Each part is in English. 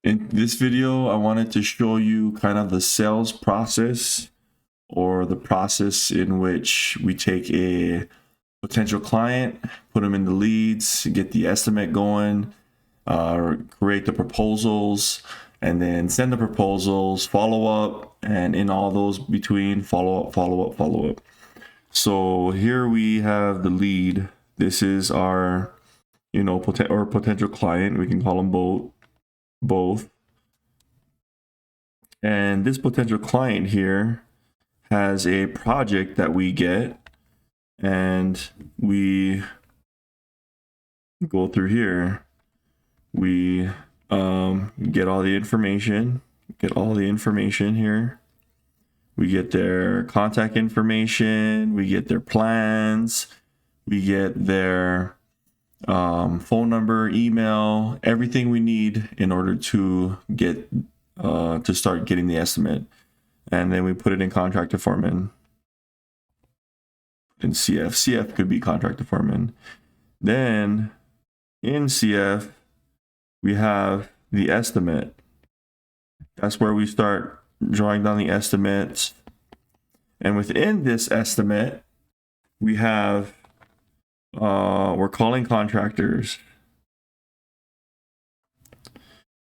In this video, I wanted to show you kind of the sales process, or the process in which we take a potential client, put them in the leads, get the estimate going, create the proposals, and then send the proposals, follow up, and in all those between, follow up, follow up, follow up. So here we have the lead. This is our, potential client. We can call them both. And this potential client here has a project that we get, and we go through here. We get all the information, here. We get their contact information, we get their plans, we get their phone number, email, everything we need in order to get to start getting the estimate. And then we put it in contractor foreman. In CF could be contractor foreman. Then in CF, we have the estimate. That's where we start drawing down the estimates. And within this estimate, we have, we're calling contractors.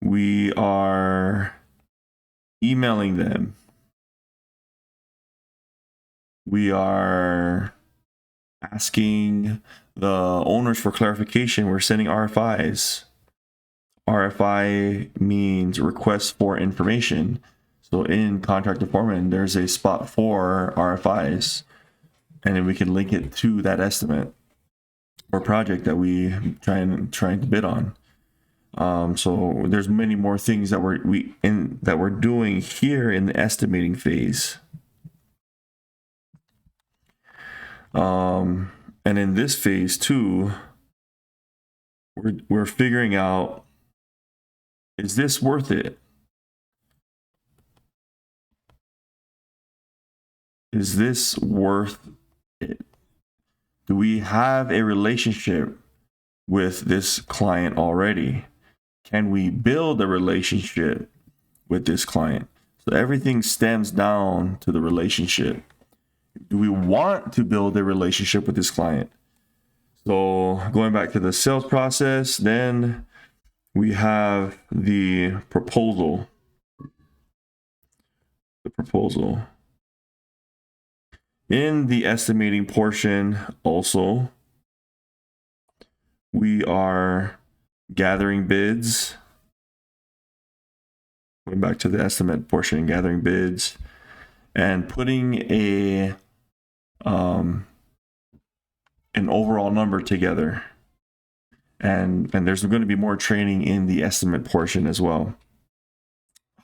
We are emailing them. We are asking the owners for clarification. We're sending RFIs. RFI means request for information. So in contractor foreman, there's a spot for RFIs, and then we can link it to that estimate or project that we trying to bid on. So there's many more things that we're doing here in the estimating phase. And in this phase too, we're figuring out, is this worth it? Is this worth it? Do we have a relationship with this client already? Can we build a relationship with this client? So everything stems down to the relationship. Do we want to build a relationship with this client? So going back to the sales process, then we have the proposal. In the estimating portion also, we are gathering bids. Going back to the estimate portion, gathering bids, and putting an overall number together. And there's going to be more training in the estimate portion as well.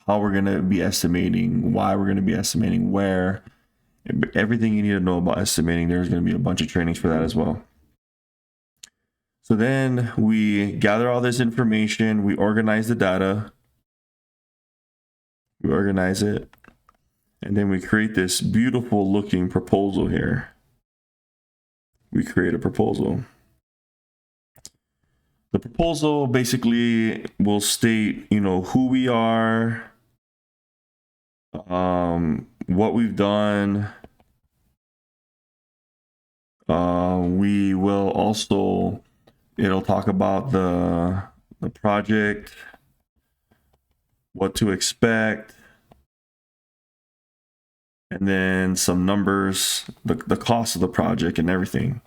How we're going to be estimating, why we're going to be estimating, where, everything you need to know about estimating. There's going to be a bunch of trainings for that as well. So then we gather all this information, we organize the data, we organize it, and then we create this beautiful looking proposal here. We create a proposal. The proposal basically will state, who we are, what we've done. We will also, it'll talk about the project, what to expect, and then some numbers, the cost of the project and everything,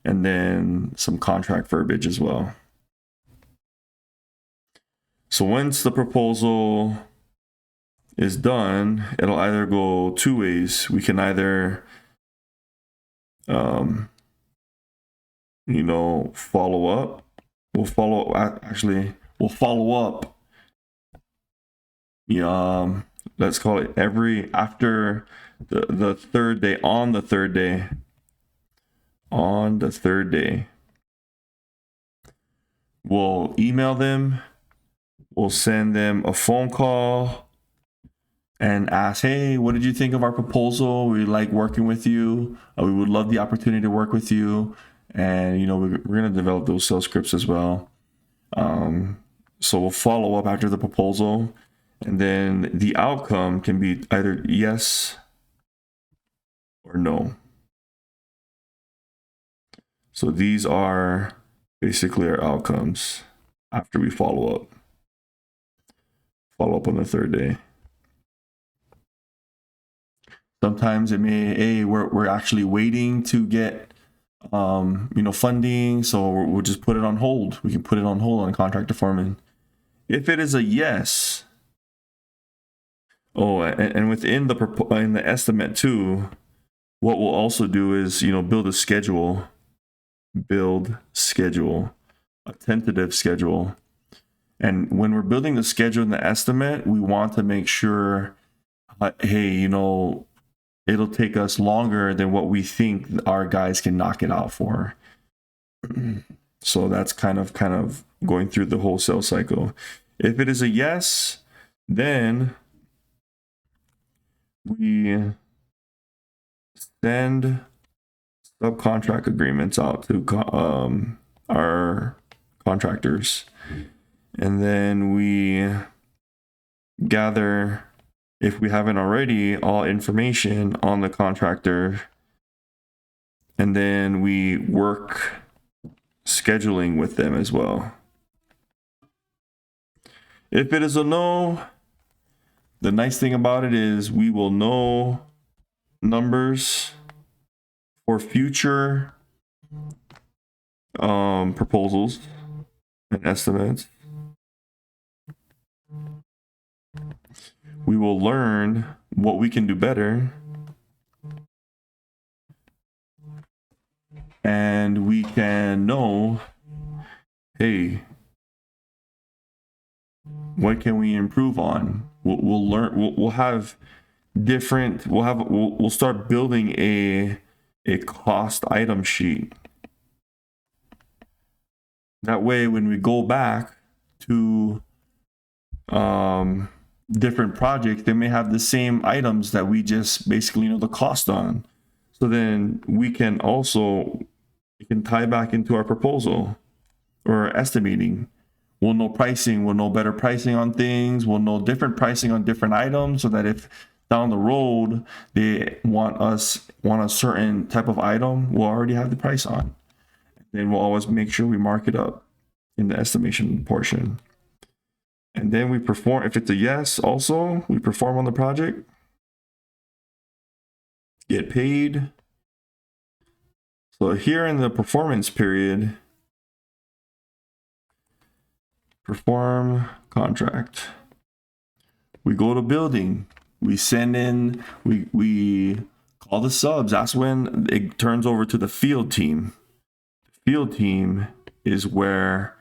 and then some contract verbiage as well. So once the proposal is done, it'll either go two ways. We can either follow up. We'll follow up. Let's call it after the third day, on the third day. We'll email them. We'll send them a phone call and ask, hey, what did you think of our proposal? We like working with you. We would love the opportunity to work with you. And, we're going to develop those sales scripts as well. So we'll follow up after the proposal, and then the outcome can be either yes or no. So these are basically our outcomes after we follow up. Follow up on the third day. Sometimes it may, hey, we're actually waiting to get funding, so we'll just put it on hold. We can put it on hold on contractor foreman. If it is a yes, and within the estimate too, what we'll also do is build a schedule, a tentative schedule. And when we're building the schedule in the estimate, we want to make sure, hey, it'll take us longer than what we think our guys can knock it out for. So that's kind of going through the whole sales cycle. If it is a yes, then we send subcontract agreements out to our contractors, and then we gather, if we haven't already, all information on the contractor, and then we work scheduling with them as well. If it is a no, the nice thing about it is we will know numbers for future proposals and estimates. We will learn what we can do better, and we can know, hey, what can we improve on? We'll learn. We'll have different. We'll start building a cost item sheet. That way, when we go back to different projects, they may have the same items that we just basically know the cost on. So then we can tie back into our proposal or estimating. We'll know pricing, we'll know better pricing on things, we'll know different pricing on different items, so that if down the road they want a certain type of item, we'll already have the price on. Then we'll always make sure we mark it up in the estimation portion. And then we perform, if it's a yes, also, we perform on the project, get paid. So here in the performance period, perform contract. We go to building, we send in, we call the subs. That's when it turns over to the field team. The field team is where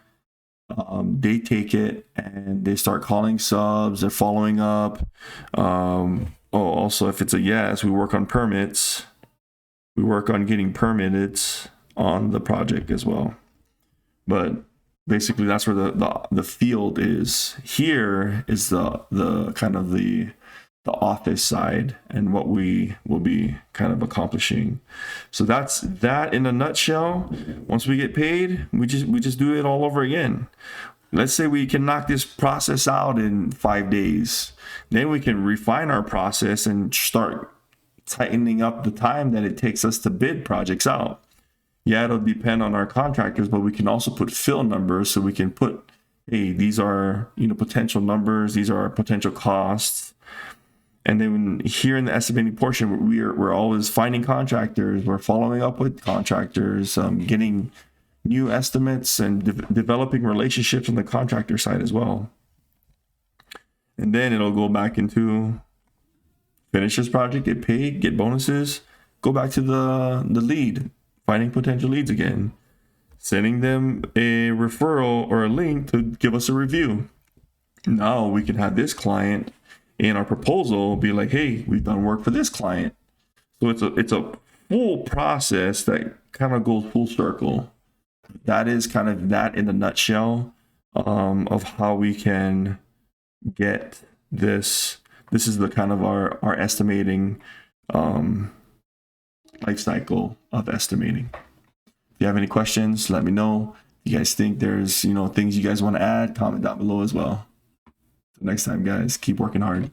they take it and they start calling subs, they're following up. Also, if it's a yes, we work on permits. We work on getting permitted on the project as well. But basically, that's where the field is. Here is the kind of the office side and what we will be kind of accomplishing. So that's that in a nutshell. Once we get paid, we just do it all over again. Let's say we can knock this process out in 5 days. Then we can refine our process and start tightening up the time that it takes us to bid projects out. Yeah, it'll depend on our contractors, but we can also put fill numbers, so we can put, hey, these are potential numbers, these are our potential costs. And then here in the estimating portion, we're always finding contractors, we're following up with contractors, getting new estimates and developing relationships on the contractor side as well. And then it'll go back into finish this project, get paid, get bonuses, go back to the lead, finding potential leads again, sending them a referral or a link to give us a review. Now we can have this client in our proposal be like, hey, we've done work for this client. So it's a full process that kind of goes full circle. That is kind of that in a nutshell, of how we can get this. This is the kind of our estimating life cycle of estimating. If you have any questions, let me know. If you guys think there's, things you guys want to add, comment down below as well. Till next time, guys, keep working hard.